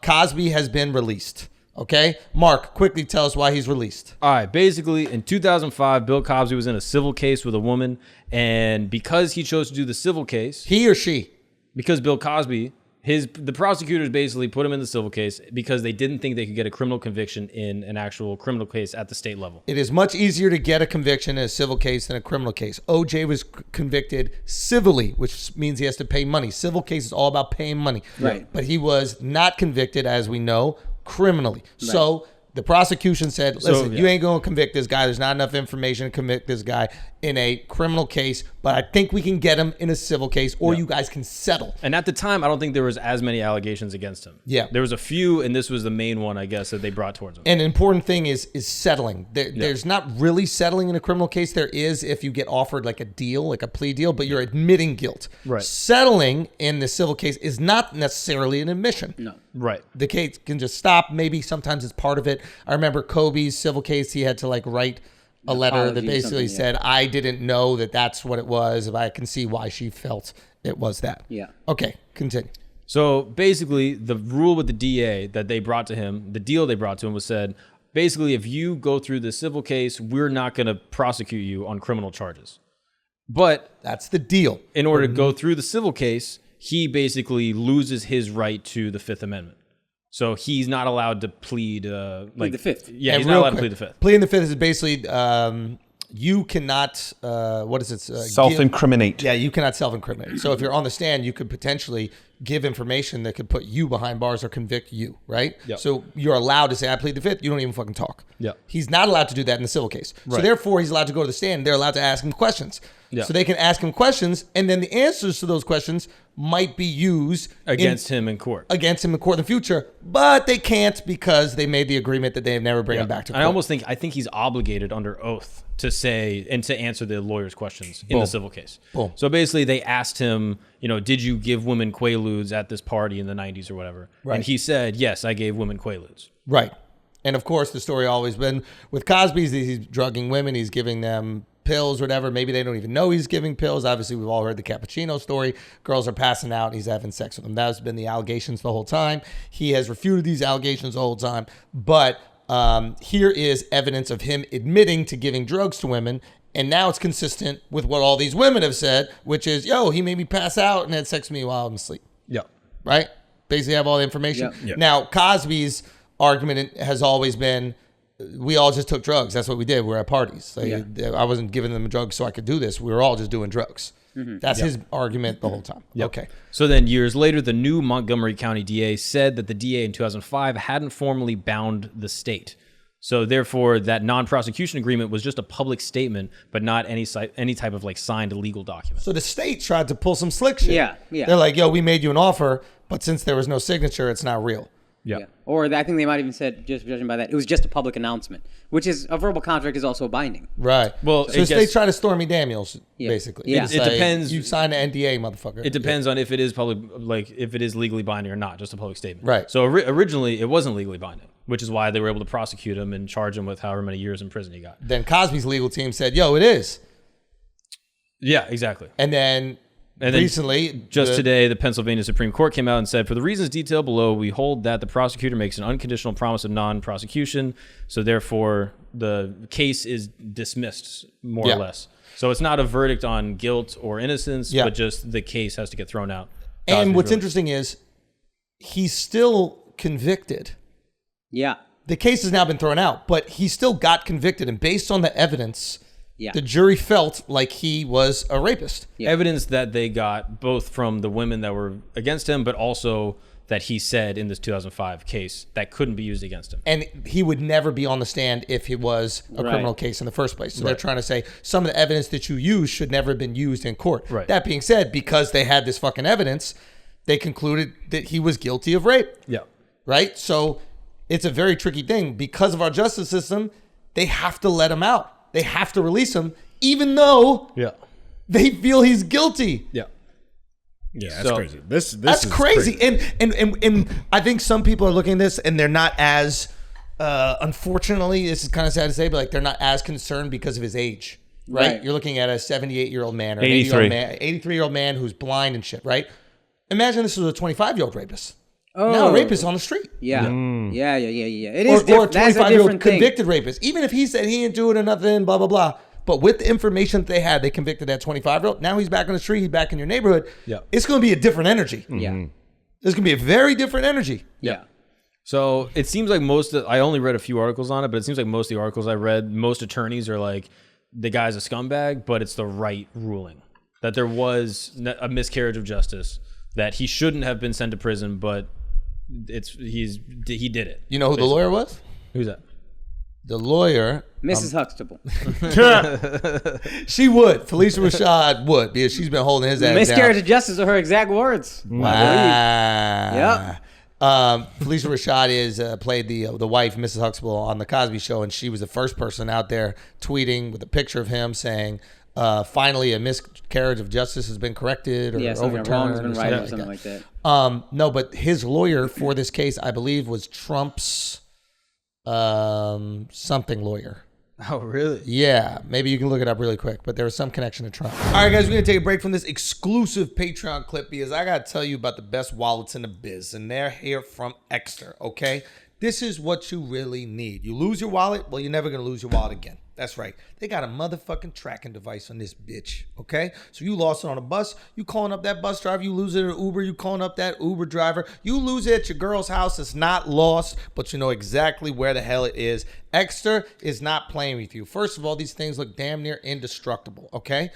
Cosby has been released. Okay, Mark, quickly tell us why he's released. All right, basically in 2005, Bill Cosby was in a civil case with a woman, and because he chose to do the civil case, he or she, because Bill Cosby, the prosecutors basically put him in the civil case because they didn't think they could get a criminal conviction in an actual criminal case at the state level. It is much easier to get a conviction in a civil case than a criminal case. OJ was convicted civilly, which means he has to pay money. Civil case is all about paying money. Right. But he was not convicted, as we know, criminally. Right. So the prosecution said, listen, you ain't going to convict this guy. There's not enough information to convict this guy in a criminal case, but I think we can get him in a civil case, or you guys can settle. And at the time, I don't think there was as many allegations against him. Yeah. There was a few, and this was the main one, I guess, that they brought towards him. And an important thing is settling. There's not really settling in a criminal case. There is if you get offered like a deal, like a plea deal, but you're admitting guilt. Right. Settling in the civil case is not necessarily an admission. No. Right. The case can just stop. Maybe sometimes it's part of it. I remember Kobe's civil case. He had to like write a letter that basically said, I didn't know that that's what it was. If I can see why she felt it was that. Yeah. Okay, continue. So basically, the rule with the DA that they brought to him, the deal they brought to him was said, basically, if you go through the civil case, we're not going to prosecute you on criminal charges. But that's the deal. In order to go through the civil case, he basically loses his right to the Fifth Amendment. So he's not allowed to plead plead the Fifth. Yeah, he's not allowed to plead the Fifth. Pleading the Fifth is basically you cannot what is it? Self-incriminate. You cannot self-incriminate. So if you're on the stand, you could potentially give information that could put you behind bars or convict you, right? Yep. So you're allowed to say, I plead the Fifth. You don't even fucking talk. Yep. He's not allowed to do that in the civil case. Right. So therefore, he's allowed to go to the stand. They're allowed to ask him questions. Yep. So they can ask him questions, and then the answers to those questions might be used against him in court. Against him in court in the future, but they can't because they made the agreement that they never bring him back to court. I think he's obligated under oath to say and to answer the lawyer's questions in the civil case. Boom. So basically, they asked him, did you give women quaaludes at this party in the 90s or whatever? Right. And he said, yes, I gave women quaaludes. Right. And of course, the story always been with Cosby, he's drugging women, he's giving them pills or whatever. Maybe they don't even know he's giving pills. Obviously, we've all heard the cappuccino story. Girls are passing out and he's having sex with them. That's been the allegations the whole time. He has refuted these allegations the whole time. But here is evidence of him admitting to giving drugs to women. And now it's consistent with what all these women have said, which is, he made me pass out and had sex with me while I'm asleep. Yeah. Right? Basically have all the information. Yeah. Yeah. Now, Cosby's argument has always been, we all just took drugs. That's what we did. We're at parties. I wasn't giving them drugs so I could do this. We were all just doing drugs. Mm-hmm. That's his argument the whole time. Yep. Okay. So then years later, the new Montgomery County DA said that the DA in 2005 hadn't formally bound the state. So therefore, that non-prosecution agreement was just a public statement, but not any type of signed legal document. So the state tried to pull some slick shit. Yeah. They're like, we made you an offer, but since there was no signature, it's not real. Yeah. Or I think they might even said, just judging by that, it was just a public announcement, which is a verbal contract is also binding. Right. Well, so they try to Stormy Daniels, basically. Yeah. It depends. You signed an NDA, motherfucker. It depends on if it is public, if it is legally binding or not, just a public statement. Right. So originally, it wasn't legally binding, which is why they were able to prosecute him and charge him with however many years in prison he got. Then Cosby's legal team said, it is. Yeah, exactly. And then recently, today, the Pennsylvania Supreme Court came out and said, for the reasons detailed below, we hold that the prosecutor makes an unconditional promise of non-prosecution. So therefore, the case is dismissed, more or less. So it's not a verdict on guilt or innocence, but just the case has to get thrown out. And what's interesting is he's still convicted. Yeah. The case has now been thrown out, but he still got convicted. And based on the evidence, the jury felt like he was a rapist. Yeah. Evidence that they got both from the women that were against him, but also that he said in this 2005 case that couldn't be used against him. And he would never be on the stand if it was a criminal case in the first place. So they're trying to say some of the evidence that you use should never have been used in court. Right. That being said, because they had this fucking evidence, they concluded that he was guilty of rape. Yeah. Right? So it's a very tricky thing. Because of our justice system, they have to let him out. They have to release him, even though they feel he's guilty. Yeah. Yeah, that's crazy. This is crazy. And I think some people are looking at this and they're not as, unfortunately, this is kind of sad to say, but they're not as concerned because of his age, right? You're looking at a 78-year-old man or an 83-year-old man who's blind and shit, right? Imagine this was a 25-year-old rapist. Now rapists on the street. Yeah. Yeah. It Or is different. That's a 25-year-old different thing. convicted rapist. Even if he said he didn't do it or nothing, blah, blah, blah. But with the information that they had, they convicted that 25-year-old. Now he's back on the street. He's back in your neighborhood. Yeah. It's going to be a different energy. Yeah. There's going to be a very different energy. Yeah. So it seems like I only read a few articles on it, but it seems like most of the articles I read, most attorneys are like, the guy's a scumbag, but it's the right ruling. That there was a miscarriage of justice, that he shouldn't have been sent to prison, but he did it. You know who the lawyer was? Who's that? The lawyer. Mrs. Huxtable. She would. Felicia Rashad would, because she's been holding his ass Miscarriage down. of justice are her exact words. Wow. Yep. Felicia Rashad played the wife, Mrs. Huxtable, on the Cosby Show, and she was the first person out there tweeting with a picture of him saying, finally a miscarriage of justice has been corrected or overturned. Wrong has been right or something like that. No, but his lawyer for this case, I believe, was Trump's something lawyer. Oh, really? Yeah, maybe you can look it up really quick, but there was some connection to Trump. All right, guys, we're going to take a break from this exclusive Patreon clip because I got to tell you about the best wallets in the biz, and they're here from Exter, okay? This is what you really need. You lose your wallet, well, you're never going to lose your wallet again. That's right. They got a motherfucking tracking device on this bitch, okay? So you lost it on a bus, you calling up that bus driver, you lose it at Uber, you calling up that Uber driver, you lose it at your girl's house, it's not lost, but you know exactly where the hell it is. Exter is not playing with you. First of all, these things look damn near indestructible, okay?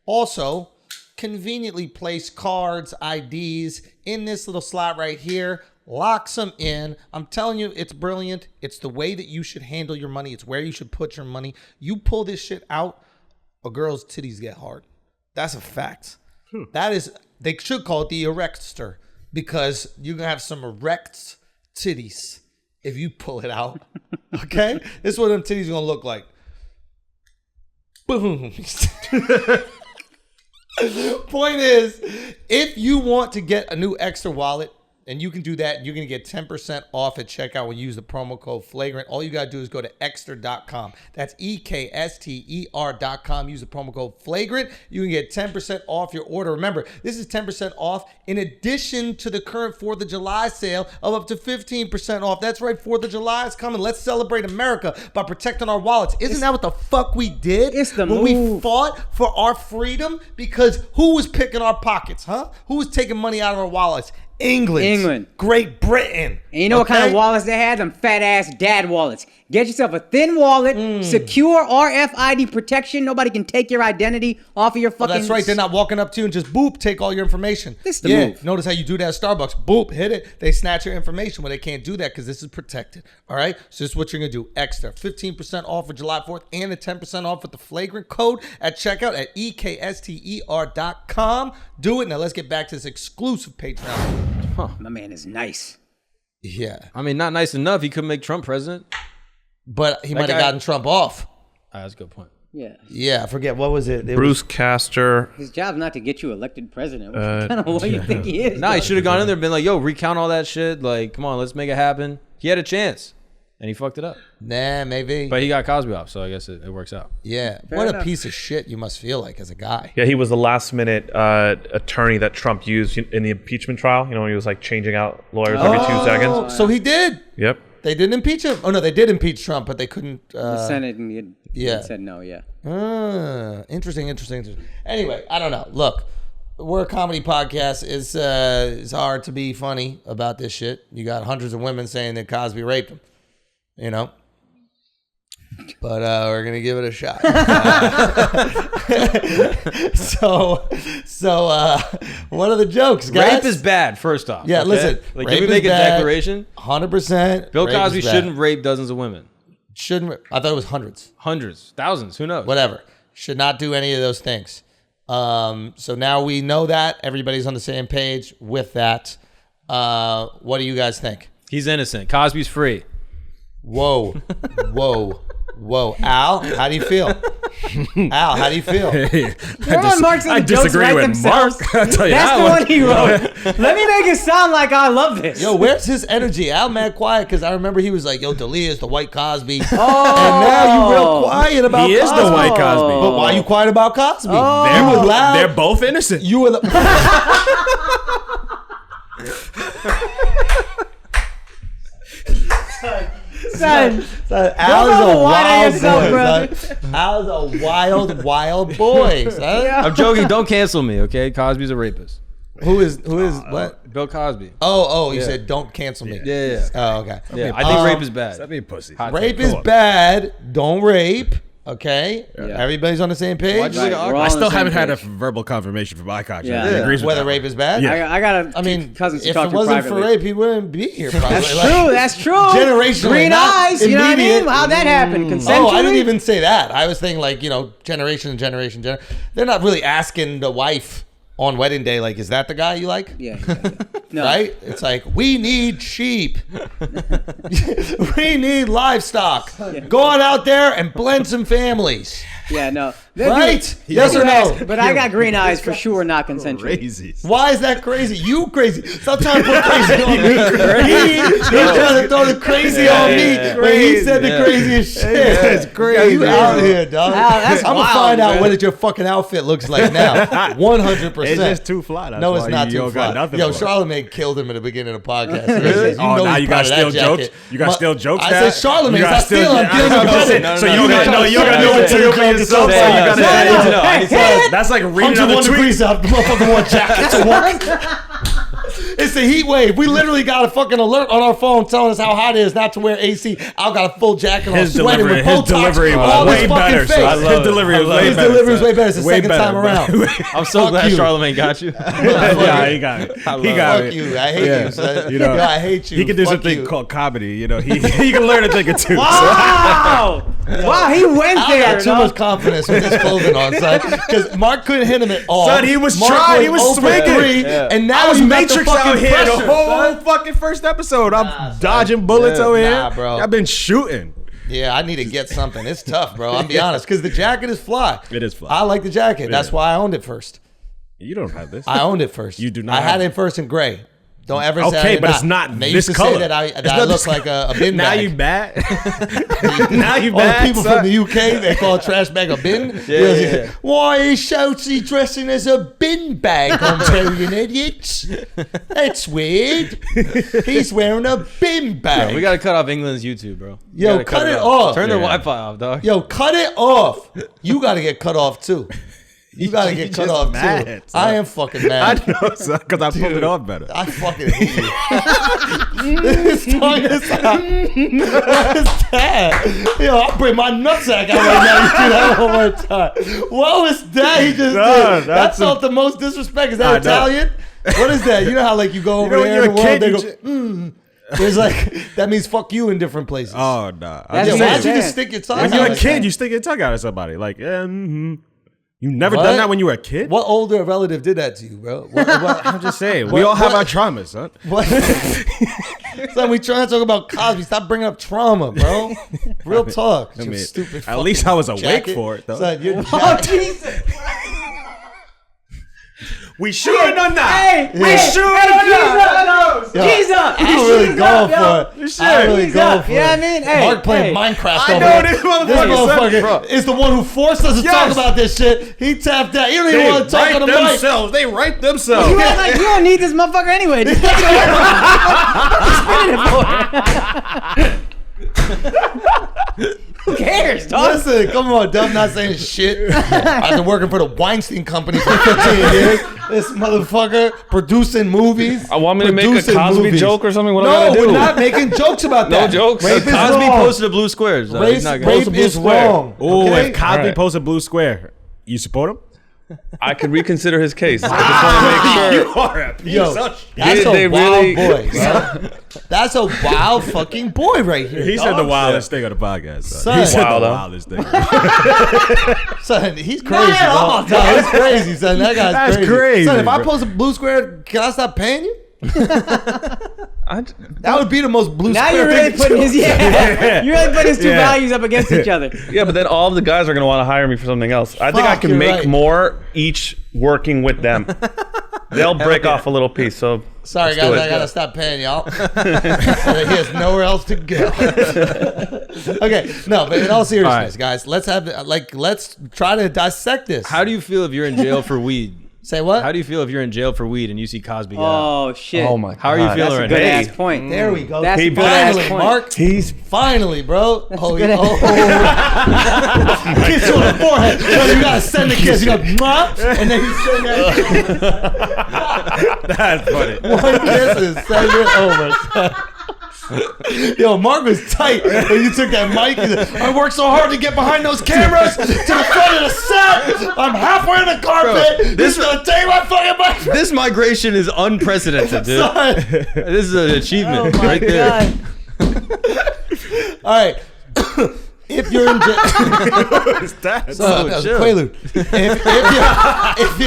Also, conveniently place cards, IDs in this little slot right here. Locks them in. I'm telling you, it's brilliant. It's the way that you should handle your money. It's where you should put your money. You pull this shit out, a girl's titties get hard. That's a fact. That is, they should call it the erectster because you're going to have some erect titties if you pull it out. Okay? This is what them titties are going to look like. Boom. Point is, if you want to get a new Exter wallet, and you can do that. You're going to get 10% off at checkout when you use the promo code Flagrant. All you got to do is go to Exter.com. That's EKSTER.com. Use the promo code Flagrant. You can get 10% off your order. Remember, this is 10% off in addition to the current 4th of July sale of up to 15% off. That's right, 4th of July is coming. Let's celebrate America by protecting our wallets. Isn't that what the fuck we did? It's the when move. we fought for our freedom? Because who was picking our pockets, huh? Who was taking money out of our wallets? England. Great Britain. And you know what kind of wallets they had? Them fat ass dad wallets. Get yourself a thin wallet, secure RFID protection. Nobody can take your identity off of your fucking. That's right. They're not walking up to you and just boop, take all your information. This is the move. Notice how you do that at Starbucks. Boop, hit it. They snatch your information. Well, they can't do that because this is protected. All right. So this is what you're gonna do. Extra 15% off for July 4th and a 10% off with the Flagrant code at checkout at EKSTER.com. Do it now. Let's get back to this exclusive Patreon. My man is nice. Yeah, I mean, not nice enough. He couldn't make Trump president. but he might have gotten Trump off. That's a good point. Yeah. Yeah, I forget what was it. Bruce Castor. His job's not to get you elected president. What kind of what do you think he is? Nah, he should have gone in there and been like, yo, recount all that shit. Like, come on, let's make it happen. He had a chance. And he fucked it up. Nah, maybe. But he got Cosby off, so I guess it works out. Yeah. Fair What enough. a piece of shit you must feel like as a guy. Yeah, he was the last minute attorney that Trump used in the impeachment trial. You know, when he was like changing out lawyers every 2 seconds. So he did. Yep. They didn't impeach him. Oh, no, they did impeach Trump, but they couldn't. The Senate and yeah. said no, yeah. Interesting. Anyway, I don't know. Look, we're a comedy podcast. It's hard to be funny about this shit. You got hundreds of women saying that Cosby raped him, you know? But we're going to give it a shot. So what are the jokes, guys? Rape is bad, first off. Yeah, okay? listen. Like, rape can we is make a bad, declaration? 100%. Bill rape Cosby is bad. shouldn't rape dozens of women. Shouldn't. I thought it was hundreds. Hundreds. Thousands. Who knows? Whatever. Should not do any of those things. So now we know that. Everybody's on the same page with that. What do you guys think? He's innocent. Cosby's free. Whoa. Al, how do you feel? Al, how do you feel? Mark's in I the jokes disagree write with themselves. Mark. I'll tell you That's that the one. one he wrote. Let me make it sound like I love this. Yo, where's his energy? Al mad quiet because I remember he was like, yo, D'Elia is the white Cosby. And now you real quiet about Cosby. He is the white Cosby. But why are you quiet about Cosby? You They're, were loud. they're both innocent. You were the... Son, Al is a wild yourself, boy, brother. son. Al is a wild boy, son. I'm joking. Don't cancel me, okay? Cosby's a rapist. Who is what? Bill Cosby. Oh, you said don't cancel me. Yeah. Oh, okay. Yeah, I think rape is bad. Stop being pussy. Rape is bad. Don't rape. Okay. Yeah. Everybody's on the same page. Why'd you say We're all I on still the same haven't had a page. verbal confirmation from Akaash. Yeah. He agrees with Whether that rape is bad. Yeah. I got I mean, cousins to if talk it to wasn't privately. for rape, he wouldn't be here. Probably. That's true. That's true. Generationally, Green not eyes. You know what I immediate. mean? How'd that happen? Consensually? Oh, I didn't even say that. I was thinking like, generation. They're not really asking the wife on wedding day, like, is that the guy you like? Yeah. No. Right? It's like, we need sheep. We need livestock. Go on out there and blend some families. Yeah, no. Right? Yes or no? But I got green eyes for sure, not consensual. Crazy. Why is that crazy? You crazy. Stop trying to put crazy on me. He's trying to throw the crazy on me when he said the craziest shit. It's crazy. You out here, dog. That's I'm going to wild, find out man. what your fucking outfit looks like now. 100%. It's just too fly. That's No, why it's not you too don't got fly. nothing Yo, for it. Charlamagne killed him at the beginning of the podcast. Really? You Oh, know now he's you proud got of that still jacket. jokes? You got still jokes I now? said Charlamagne. You got Stop stealing. I'm still- dealing with it. No, So no, you no, got no, you got no material for yourself. Say, So you no, gotta no, say, I need to know. I need to know. that's like reading on 101 the tweet. degrees out. The motherfucker wore jackets to work. It's a heat wave. We literally got a fucking alert on our phone telling us how hot it is not to wear AC. Al got a full jacket on, His sweating delivery, with his Botox delivery all was his way fucking better. face. son. His delivery was way His better. delivery was son. way better. It's the Way second better, time bro. around. I'm so Fuck glad you. Charlamagne got you. Yeah, he got it. He got Fuck it. you. I hate Yeah. you, son. You know, Yo, I hate you. He can do Fuck something you. called comedy. He can learn a thing or two. Wow! Wow, he went I there. got too much confidence with his clothing on, son. Because Mark couldn't hit him at all. Son, he was Mark trying. He was 0 for swinging. 3, Yeah. and now I was you got Matrix the fucking out here pressure, the whole son. fucking first episode. I'm son. dodging bullets Yeah, over here. nah, bro. I've been shooting. Yeah, I need to get something. It's tough, bro. I'll be honest. Because the jacket is fly. It is fly. I like the jacket. That's Yeah. why I owned it first. You don't have this. I owned it first. You do not I had have it first in gray. Don't ever say I Okay, did but it's not And they this used to color. say that I It's not look this like a bin now bag. you bad. Now you All the bad. people son. from the UK, they call a trash bag a bin. Yeah. Why is Shouty dressing as a bin bag, Ontarian idiots? That's weird. He's wearing a bin bag. Yo, we gotta cut off England's YouTube, bro. We Yo, gotta cut it out. off. Turn their Yeah. Wi-Fi off, dog. Yo, cut it off. You got to get cut off too. You got to get cut just off mad, too. son. I am fucking I mad. know, because I pulled it off better. I fucking hate you. His tongue is out. What is that? Yo, I'll bring my nutsack out right now. You do that one more time. What was that he just No, did? That that's felt the most disrespect. Is I that know. Italian? What is that? You know how like you go over know when there in you're the a world, kid, they you go, There's like, that means fuck you in different places. Oh, nah. That's yeah, just why'd you saying. just stick your tongue When out you're a like kid, that? you stick your tongue out at somebody. Like, you never What? done that when you were a kid? What older relative did that to you, bro? What, I'm just saying. We all have our traumas, son. what? Son, we trying to talk about Cosby. Stop bringing up trauma, bro. Real talk. I You mean, stupid. at least I was awake jacket. for it, though. Son, your Oh, jacket. Jesus. We shooting or not? Hey, Yeah. hey, shooting Yo, G's up. I'm really going for it. I'm really G's going up. for You know what I it. mean? Hey, Mark playing hey. Minecraft I over know there. this motherfucker, This son. motherfucker is the one who forced us to talk Yes. about this shit. He tapped out. He don't even They want to talk on write the mic. themselves. They write themselves. You act like you don't need this motherfucker anyway. Just take it over. Who cares, dog? Listen, come on, Dub, not saying shit. I've been working for the Weinstein Company for 15 years. This motherfucker producing movies. I want me to make a producing Cosby movies. joke or something? What I No, gotta do? we're not making jokes about No that. jokes. Rape is Cosby wrong. posted a blue square. So he's not gonna- Rape is wrong. Oh, okay? if Cosby Alright. posts a blue square, you support him? I could reconsider his case. I just want to make sure. are a piece Yo, that's They a wild really- boy, bro. That's a wild fucking boy right here. He said the dog. wildest thing on the podcast. Son. Son. He said Wild, the huh? wildest thing. Son, he's crazy, at all, bro. No, he's crazy, son. That guy's That's crazy. crazy, Son, if I bro. post a blue square, can I stop paying you? I, That would be the most blue Now square you're really thing to putting do. his you're really putting his two Yeah. values up against each other. yeah, but then all of the guys are going to want to hire me for something else. I think I Fuck, can you're make right. more each working with them. They'll break off a little piece. So Sorry, let's do guys, it. I gotta stop paying y'all. So that he has nowhere else to go. Okay, no, but in all seriousness, All right. guys, let's try to dissect this. How do you feel if you're in jail for weed? Say what? How do you feel if you're in jail for weed and you see Cosby? Oh shit. Oh my. How are you That's feeling a right good now? ass point. There we go. That's a good Finally, ass point. Mark. He's Finally, bro. Oh, good kiss you on the forehead. So you gotta send the kiss. You go, mwah, and then you send that. that's funny. One kiss and send it over. Yo, Mark was tight when you took that mic. He said, I worked so hard to get behind those cameras to the front of the set. I'm halfway in the carpet. Bro, this is gonna take my fucking mic. This migration is unprecedented, dude. Son. This is an achievement Oh my right there. God. All right. If you're in jail, That's that was a chill. Quaalude. If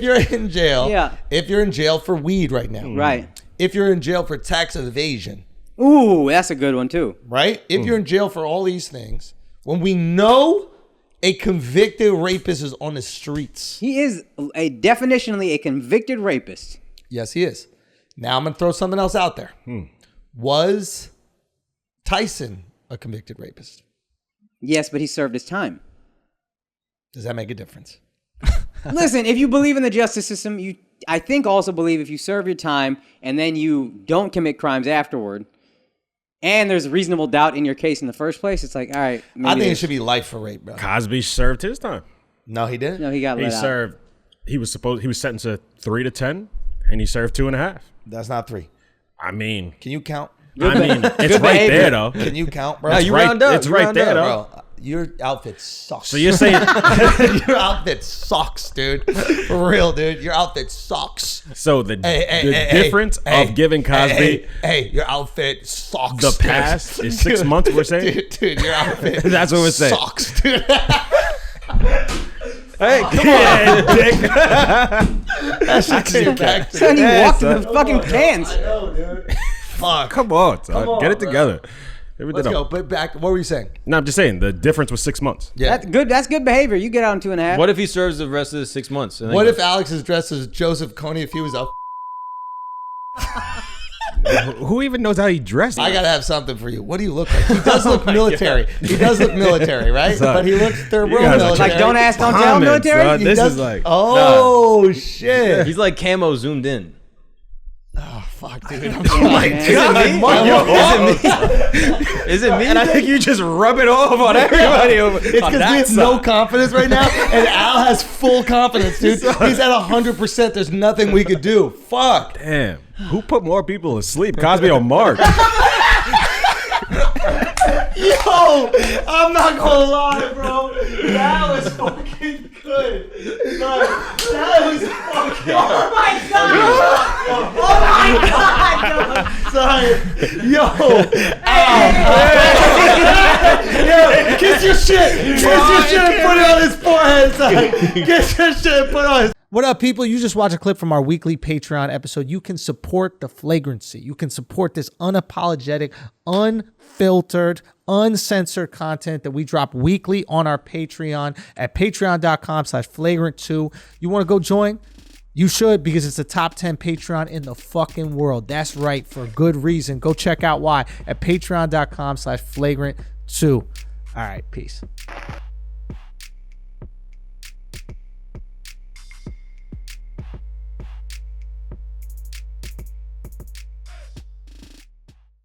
you're in jail, Yeah. if you're in jail for weed right now, Right. if you're in jail for tax evasion, Ooh, that's a good one too. right? If you're in jail for all these things, when we know a convicted rapist is on the streets, He is definitionally a convicted rapist. yes, he is. Now I'm gonna throw something else out there. Was Tyson a convicted rapist? Yes, but he served his time. Does that make a difference? Listen, if you believe in the justice system, I think also believe if you serve your time and then you don't commit crimes afterward, and there's reasonable doubt in your case in the first place, it's like, all right. I think it should be life for rape, bro. Cosby served his time. No, he didn't. No, he got He let out. served. He was sentenced to 3 to 10, and he served 2.5. That's not 3. I mean, Can you count? it's right behavior. there though. Can you count, bro? Now you right- round up. it's you right round there, up. though. Bro, your outfit sucks. So you're saying Your outfit sucks, dude. For real, dude. Your outfit sucks. so the Hey, difference of giving Cosby Hey, your outfit sucks. the dude. past is 6 months. We're saying Dude, your outfit That's what we're saying. sucks, dude. Hey, come on, dick. That shit's in your back, dude. Son, he Yeah, walked son. in the fucking pants. I know, dude. Fuck. Come on, son. Come on, Get it bro. together. Let's go. But back, what were you saying? No, I'm just saying the difference was 6 months. Yeah. That's good. That's good behavior. You get out in 2.5. What if he serves the rest of the 6 months? And then What goes- if Alex is dressed as Joseph Kony if he was up? Who even knows how he dressed? I gotta have something for you. What do you look like? He does look military. He does look military, right? Son, But he looks third world guys are military. Like, don't ask, don't tell Comments, military? son. He This does- is like Oh shit! He's like camo zoomed in. Oh fuck, dude! I'm Oh my Is it me? and I think you just rub it off on everybody. Over. It's because we have no confidence right now, and Al has full confidence, dude. He's at 100%. There's nothing we could do. Fuck. Damn. Who put more people to sleep, Cosby or Mark? Yo, I'm not gonna lie, bro. That was fucking good. Like, that was fucking. Oh my god! Oh my god! Sorry. Yo, Yo, kiss your shit. Kiss your shit and put it on his forehead, son. Kiss your shit and put it on his. What up, people? You just watched a clip from our weekly Patreon episode. You can support the Flagrancy. You can support this unapologetic, unfiltered, uncensored content that we drop weekly on our Patreon at patreon.com/flagrant2. You want to go join? You should, because it's the top 10 Patreon in the fucking world. That's right, for good reason. Go check out why at patreon.com/flagrant2. All right, peace.